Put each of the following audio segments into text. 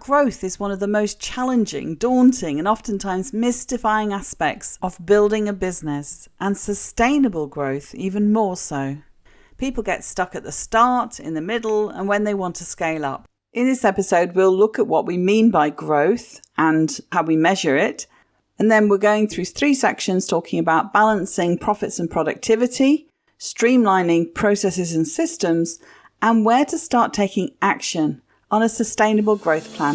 Growth is one of the most challenging, daunting, and oftentimes mystifying aspects of building a business, and sustainable growth even more so. People get stuck at the start, in the middle, and when they want to scale up. In this episode, we'll look at what we mean by growth and how we measure it. And then we're going through 3 sections talking about balancing profits and productivity, streamlining processes and systems, and where to start taking action on a sustainable growth plan.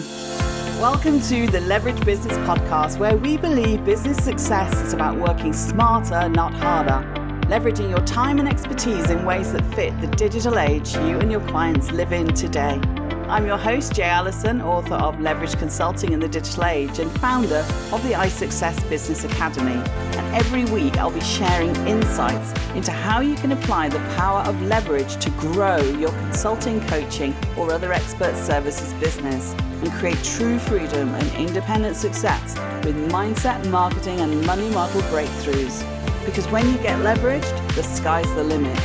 Welcome to the Leverage Business Podcast, where we believe business success is about working smarter, not harder, leveraging your time and expertise in ways that fit the digital age you and your clients live in today. I'm your host, Jay Allison, author of Leverage Consulting in the Digital Age and founder of the iSuccess Business Academy. And every week I'll be sharing insights into how you can apply the power of leverage to grow your consulting, coaching, or other expert services business and create true freedom and independent success with mindset, marketing, and money model breakthroughs. Because when you get leveraged, the sky's the limit.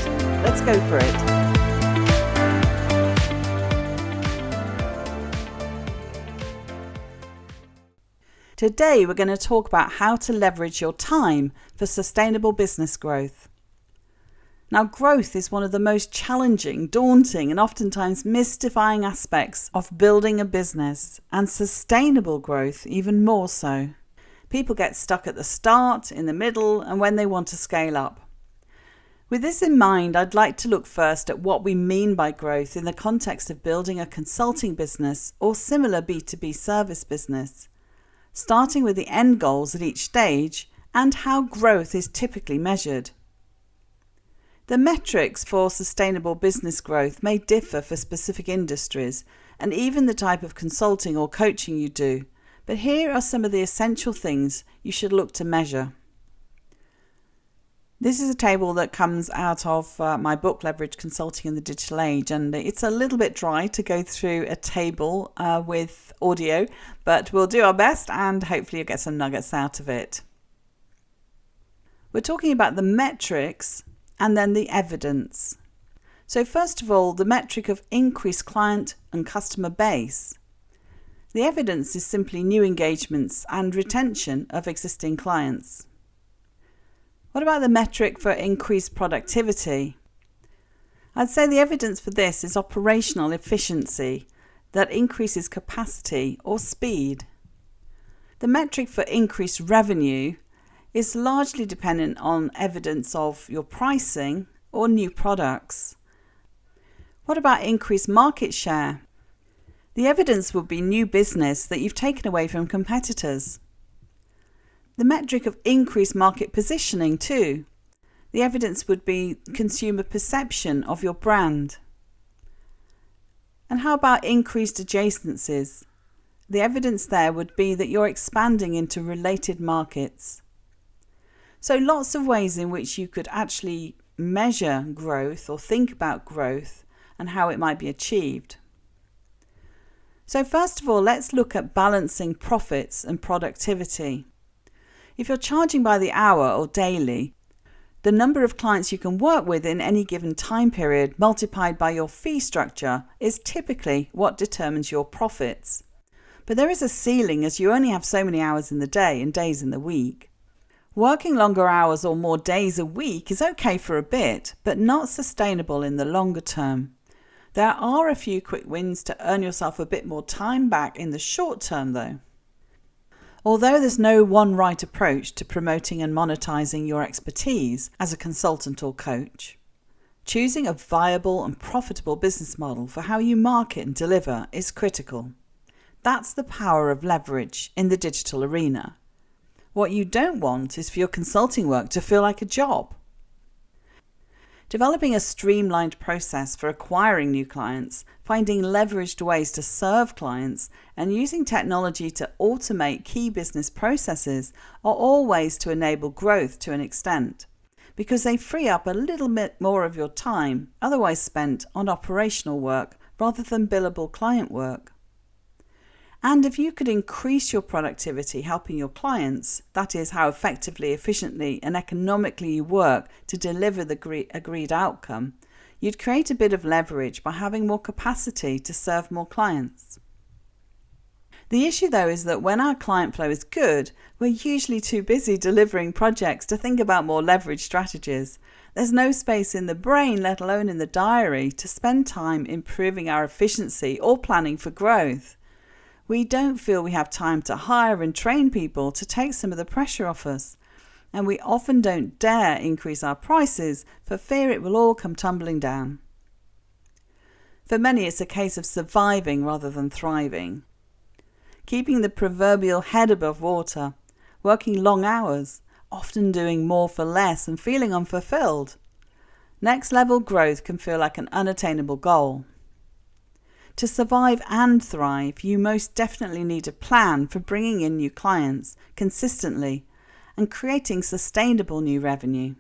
Let's go for it. Today, we're going to talk about how to leverage your time for sustainable business growth. Now, growth is one of the most challenging, daunting, and oftentimes mystifying aspects of building a business, and sustainable growth even more so. People get stuck at the start, in the middle, and when they want to scale up. With this in mind, I'd like to look first at what we mean by growth in the context of building a consulting business or similar B2B service business, starting with the end goals at each stage and how growth is typically measured. The metrics for sustainable business growth may differ for specific industries and even the type of consulting or coaching you do, but here are some of the essential things you should look to measure. This is a table that comes out of my book, Leverage Consulting in the Digital Age, and it's a little bit dry to go through a table with audio, but we'll do our best and hopefully you'll get some nuggets out of it. We're talking about the metrics and then the evidence. So first of all, the metric of increased client and customer base. The evidence is simply new engagements and retention of existing clients. What about the metric for increased productivity? I'd say the evidence for this is operational efficiency that increases capacity or speed. The metric for increased revenue is largely dependent on evidence of your pricing or new products. What about increased market share? The evidence would be new business that you've taken away from competitors. The metric of increased market positioning too. The evidence would be consumer perception of your brand. And how about increased adjacencies? The evidence there would be that you're expanding into related markets. So lots of ways in which you could actually measure growth or think about growth and how it might be achieved. So first of all, let's look at balancing profits and productivity. If you're charging by the hour or daily, the number of clients you can work with in any given time period multiplied by your fee structure is typically what determines your profits. But there is a ceiling as you only have so many hours in the day and days in the week. Working longer hours or more days a week is okay for a bit, but not sustainable in the longer term. There are a few quick wins to earn yourself a bit more time back in the short term though. Although there's no one right approach to promoting and monetizing your expertise as a consultant or coach, choosing a viable and profitable business model for how you market and deliver is critical. That's the power of leverage in the digital arena. What you don't want is for your consulting work to feel like a job. Developing a streamlined process for acquiring new clients, finding leveraged ways to serve clients, and using technology to automate key business processes are all ways to enable growth to an extent, because they free up a little bit more of your time otherwise spent on operational work rather than billable client work. And if you could increase your productivity helping your clients, that is how effectively, efficiently and economically you work to deliver the agreed outcome, you'd create a bit of leverage by having more capacity to serve more clients. The issue though is that when our client flow is good, we're usually too busy delivering projects to think about more leverage strategies. There's no space in the brain, let alone in the diary, to spend time improving our efficiency or planning for growth. We don't feel we have time to hire and train people to take some of the pressure off us. And we often don't dare increase our prices for fear it will all come tumbling down. For many, it's a case of surviving rather than thriving. Keeping the proverbial head above water, working long hours, often doing more for less and feeling unfulfilled. Next level growth can feel like an unattainable goal. To survive and thrive, you most definitely need a plan for bringing in new clients consistently and creating sustainable new revenue.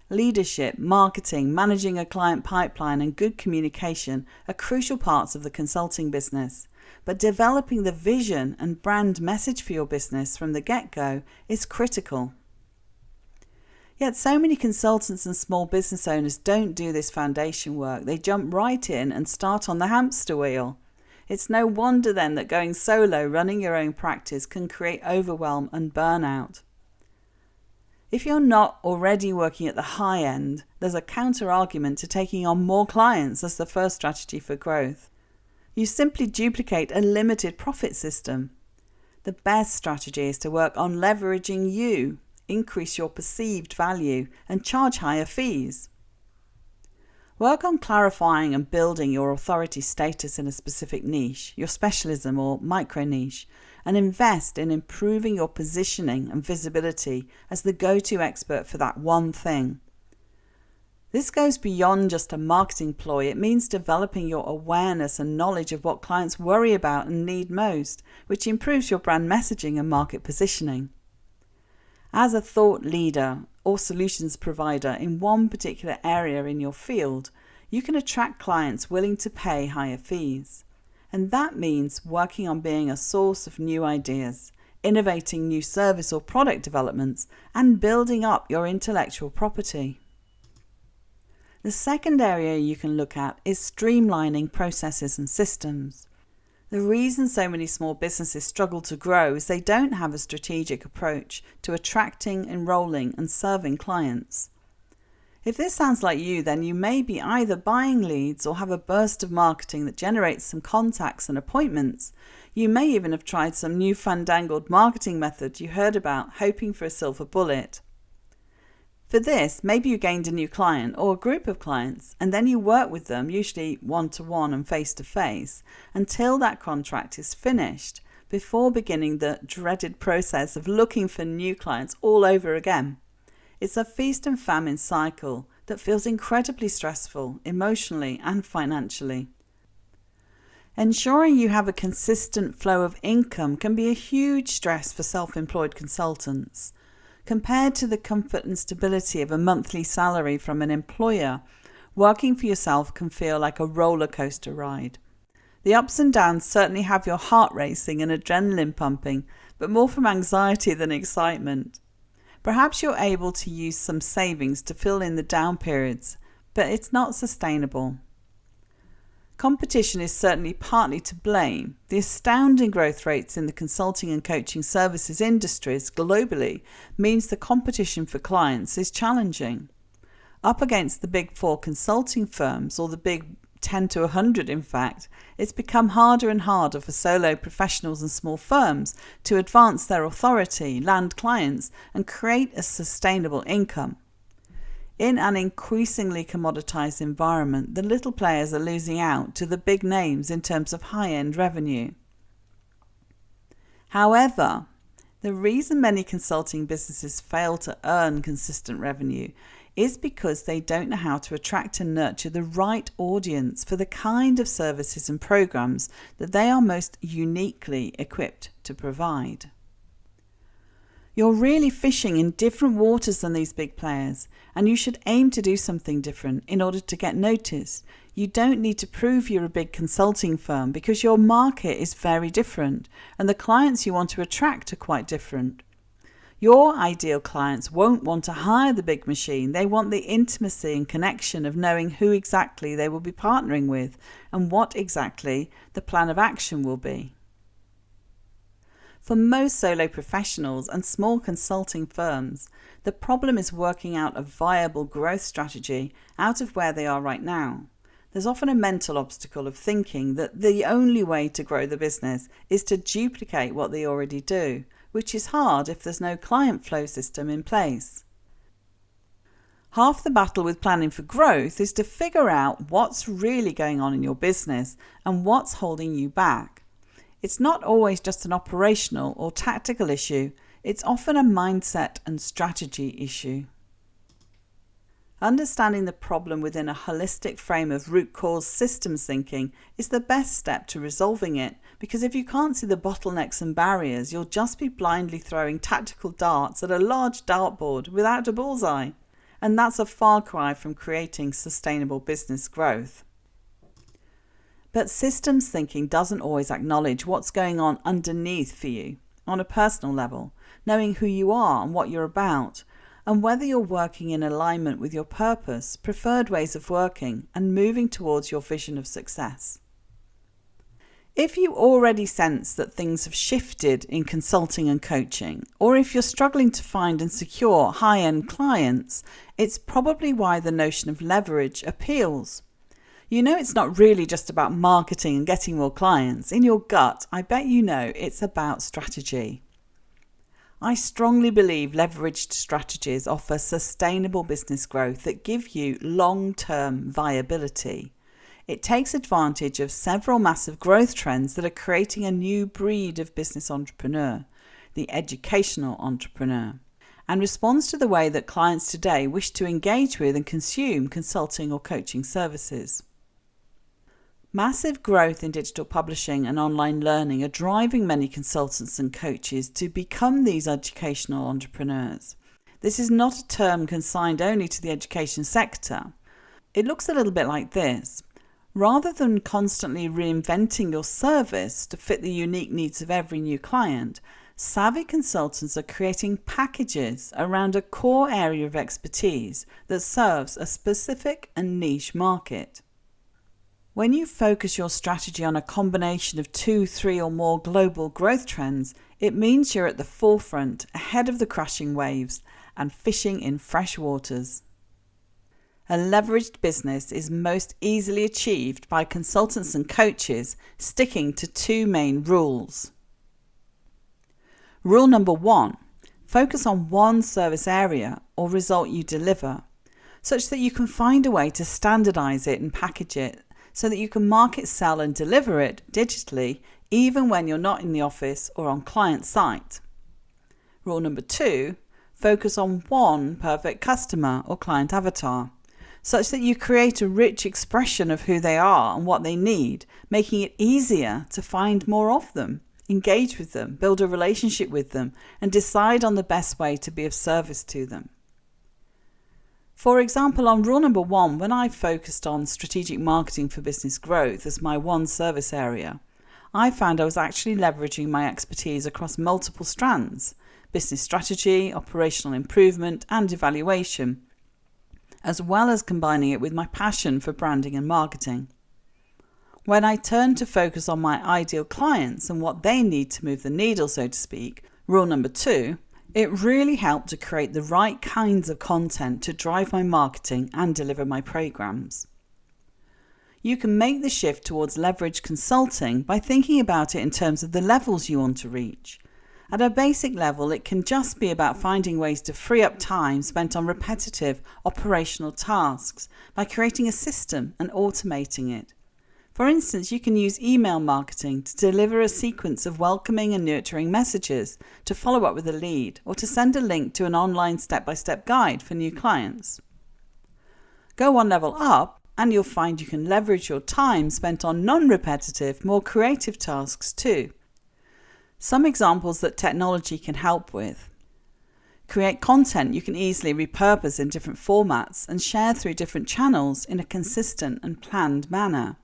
Leadership, marketing, managing a client pipeline, and good communication are crucial parts of the consulting business, but developing the vision and brand message for your business from the get-go is critical. Yet so many consultants and small business owners don't do this foundation work. They jump right in and start on the hamster wheel. It's no wonder then that going solo, running your own practice, can create overwhelm and burnout. If you're not already working at the high end, there's a counter-argument to taking on more clients as the first strategy for growth. You simply duplicate a limited profit system. The best strategy is to work on leveraging you, increase your perceived value, and charge higher fees. Work on clarifying and building your authority status in a specific niche, your specialism or micro niche, and invest in improving your positioning and visibility as the go-to expert for that one thing. This goes beyond just a marketing ploy. It means developing your awareness and knowledge of what clients worry about and need most, which improves your brand messaging and market positioning. As a thought leader or solutions provider in one particular area in your field, you can attract clients willing to pay higher fees. And that means working on being a source of new ideas, innovating new service or product developments, and building up your intellectual property. The second area you can look at is streamlining processes and systems. The reason so many small businesses struggle to grow is they don't have a strategic approach to attracting, enrolling, and serving clients. If this sounds like you, then you may be either buying leads or have a burst of marketing that generates some contacts and appointments. You may even have tried some new fandangled marketing method you heard about, hoping for a silver bullet. For this, maybe you gained a new client or a group of clients, and then you work with them, usually one-to-one and face-to-face, until that contract is finished, before beginning the dreaded process of looking for new clients all over again. It's a feast and famine cycle that feels incredibly stressful, emotionally and financially. Ensuring you have a consistent flow of income can be a huge stress for self-employed consultants. Compared to the comfort and stability of a monthly salary from an employer, working for yourself can feel like a roller coaster ride. The ups and downs certainly have your heart racing and adrenaline pumping, but more from anxiety than excitement. Perhaps you're able to use some savings to fill in the down periods, but it's not sustainable. Competition is certainly partly to blame. The astounding growth rates in the consulting and coaching services industries globally means the competition for clients is challenging. Up against the big 4 consulting firms, or the big 10 to 100 in fact, it's become harder and harder for solo professionals and small firms to advance their authority, land clients, and create a sustainable income. In an increasingly commoditized environment, the little players are losing out to the big names in terms of high-end revenue. However, the reason many consulting businesses fail to earn consistent revenue is because they don't know how to attract and nurture the right audience for the kind of services and programs that they are most uniquely equipped to provide. You're really fishing in different waters than these big players, and you should aim to do something different in order to get noticed. You don't need to prove you're a big consulting firm because your market is very different and the clients you want to attract are quite different. Your ideal clients won't want to hire the big machine. They want the intimacy and connection of knowing who exactly they will be partnering with and what exactly the plan of action will be. For most solo professionals and small consulting firms, the problem is working out a viable growth strategy out of where they are right now. There's often a mental obstacle of thinking that the only way to grow the business is to duplicate what they already do, which is hard if there's no client flow system in place. Half the battle with planning for growth is to figure out what's really going on in your business and what's holding you back. It's not always just an operational or tactical issue, it's often a mindset and strategy issue. Understanding the problem within a holistic frame of root cause systems thinking is the best step to resolving it, because if you can't see the bottlenecks and barriers, you'll just be blindly throwing tactical darts at a large dartboard without a bullseye. And that's a far cry from creating sustainable business growth. But systems thinking doesn't always acknowledge what's going on underneath for you, on a personal level, knowing who you are and what you're about, and whether you're working in alignment with your purpose, preferred ways of working, and moving towards your vision of success. If you already sense that things have shifted in consulting and coaching, or if you're struggling to find and secure high-end clients, it's probably why the notion of leverage appeals. You know it's not really just about marketing and getting more clients. In your gut, I bet you know it's about strategy. I strongly believe leveraged strategies offer sustainable business growth that give you long-term viability. It takes advantage of several massive growth trends that are creating a new breed of business entrepreneur, the educational entrepreneur, and responds to the way that clients today wish to engage with and consume consulting or coaching services. Massive growth in digital publishing and online learning are driving many consultants and coaches to become these educational entrepreneurs. This is not a term consigned only to the education sector. It looks a little bit like this. Rather than constantly reinventing your service to fit the unique needs of every new client, savvy consultants are creating packages around a core area of expertise that serves a specific and niche market. When you focus your strategy on a combination of 2, 3 or more global growth trends, it means you're at the forefront, ahead of the crashing waves, and fishing in fresh waters. A leveraged business is most easily achieved by consultants and coaches sticking to 2 main rules. Rule number 1, focus on one service area or result you deliver, such that you can find a way to standardize it and package it so that you can market, sell and deliver it digitally even when you're not in the office or on client site. Rule number 2, focus on one perfect customer or client avatar, such that you create a rich expression of who they are and what they need, making it easier to find more of them, engage with them, build a relationship with them, and decide on the best way to be of service to them. For example, on rule number 1, when I focused on strategic marketing for business growth as my one service area, I found I was actually leveraging my expertise across multiple strands: business strategy, operational improvement, and evaluation, as well as combining it with my passion for branding and marketing. When I turned to focus on my ideal clients and what they need to move the needle, so to speak, rule number 2, it really helped to create the right kinds of content to drive my marketing and deliver my programs. You can make the shift towards leverage consulting by thinking about it in terms of the levels you want to reach. At a basic level, it can just be about finding ways to free up time spent on repetitive operational tasks by creating a system and automating it. For instance, you can use email marketing to deliver a sequence of welcoming and nurturing messages, to follow up with a lead, or to send a link to an online step-by-step guide for new clients. Go one level up and you'll find you can leverage your time spent on non-repetitive, more creative tasks too. Some examples that technology can help with. Create content you can easily repurpose in different formats and share through different channels in a consistent and planned manner.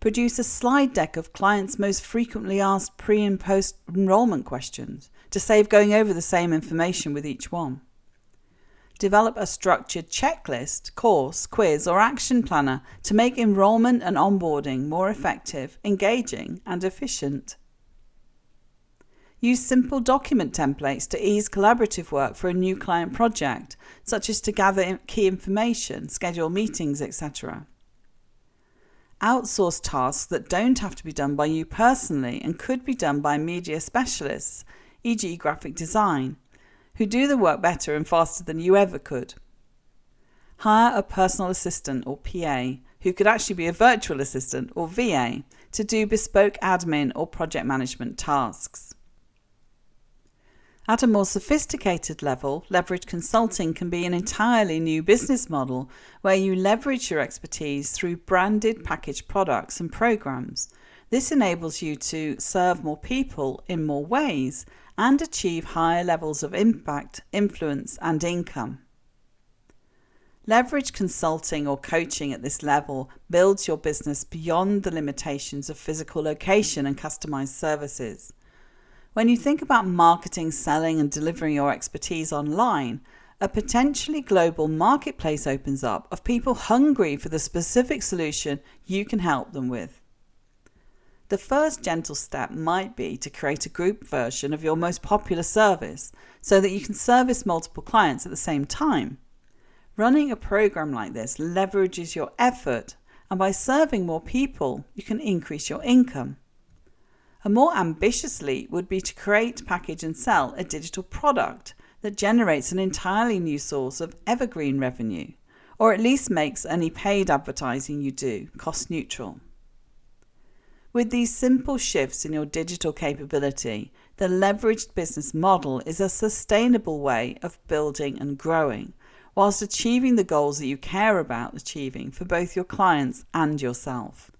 Produce a slide deck of clients' most frequently asked pre- and post-enrollment questions to save going over the same information with each one. Develop a structured checklist, course, quiz or action planner to make enrollment and onboarding more effective, engaging and efficient. Use simple document templates to ease collaborative work for a new client project, such as to gather key information, schedule meetings, etc. Outsource tasks that don't have to be done by you personally and could be done by media specialists, e.g. graphic design, who do the work better and faster than you ever could. Hire a personal assistant or PA, who could actually be a virtual assistant or VA, to do bespoke admin or project management tasks. At a more sophisticated level, leverage consulting can be an entirely new business model where you leverage your expertise through branded packaged products and programs. This enables you to serve more people in more ways and achieve higher levels of impact, influence, and income. Leverage consulting or coaching at this level builds your business beyond the limitations of physical location and customized services. When you think about marketing, selling, and delivering your expertise online, a potentially global marketplace opens up of people hungry for the specific solution you can help them with. The first gentle step might be to create a group version of your most popular service so that you can service multiple clients at the same time. Running a program like this leverages your effort, and by serving more people, you can increase your income. A more ambitious leap would be to create, package, and sell a digital product that generates an entirely new source of evergreen revenue, or at least makes any paid advertising you do cost neutral. With these simple shifts in your digital capability, the leveraged business model is a sustainable way of building and growing, whilst achieving the goals that you care about achieving for both your clients and yourself.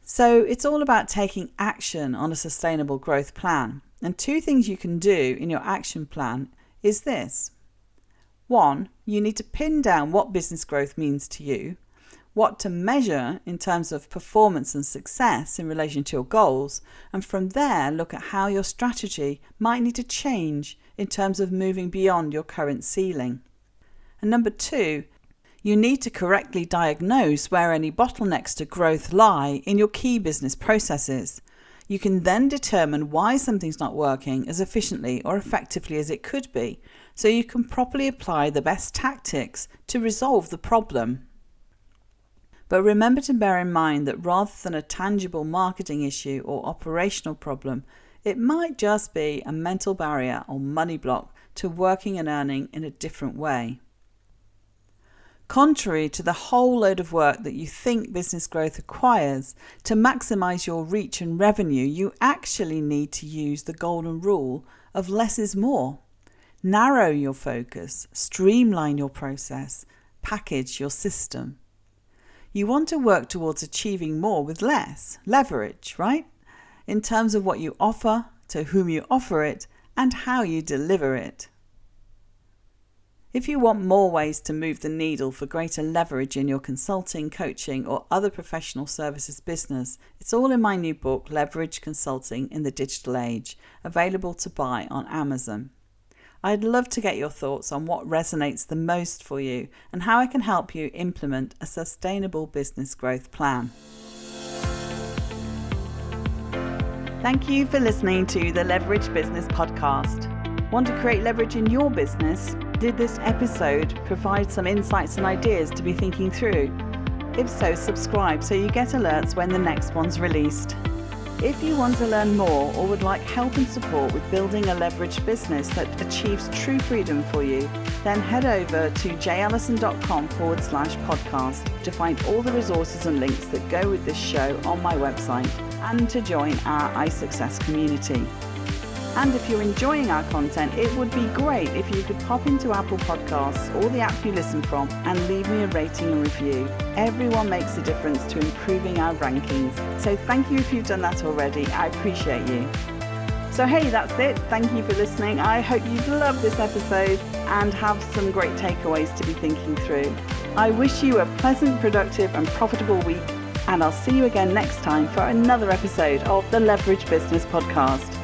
So it's all about taking action on a sustainable growth plan. And two things you can do in your action plan is this. 1, you need to pin down what business growth means to you, what to measure in terms of performance and success in relation to your goals, and from there look at how your strategy might need to change in terms of moving beyond your current ceiling. And number 2, you need to correctly diagnose where any bottlenecks to growth lie in your key business processes. You can then determine why something's not working as efficiently or effectively as it could be, so you can properly apply the best tactics to resolve the problem. But remember to bear in mind that rather than a tangible marketing issue or operational problem, it might just be a mental barrier or money block to working and earning in a different way. Contrary to the whole load of work that you think business growth requires, to maximise your reach and revenue, you actually need to use the golden rule of less is more. Narrow your focus, streamline your process, package your system. You want to work towards achieving more with less, leverage, right? In terms of what you offer, to whom you offer it, and how you deliver it. If you want more ways to move the needle for greater leverage in your consulting, coaching, or other professional services business, it's all in my new book, Leverage Consulting in the Digital Age, available to buy on Amazon. I'd love to get your thoughts on what resonates the most for you and how I can help you implement a sustainable business growth plan. Thank you for listening to the Leverage Business Podcast. Want to create leverage in your business? Did this episode provide some insights and ideas to be thinking through? If so, subscribe so you get alerts when the next one's released. If you want to learn more or would like help and support with building a leveraged business that achieves true freedom for you, then head over to jallison.com/podcast to find all the resources and links that go with this show on my website and to join our iSuccess community. And if you're enjoying our content, it would be great if you could pop into Apple Podcasts or the app you listen from and leave me a rating and review. Everyone makes a difference to improving our rankings. So thank you if you've done that already. I appreciate you. So hey, that's it. Thank you for listening. I hope you've loved this episode and have some great takeaways to be thinking through. I wish you a pleasant, productive and profitable week, and I'll see you again next time for another episode of the Leverage Business Podcast.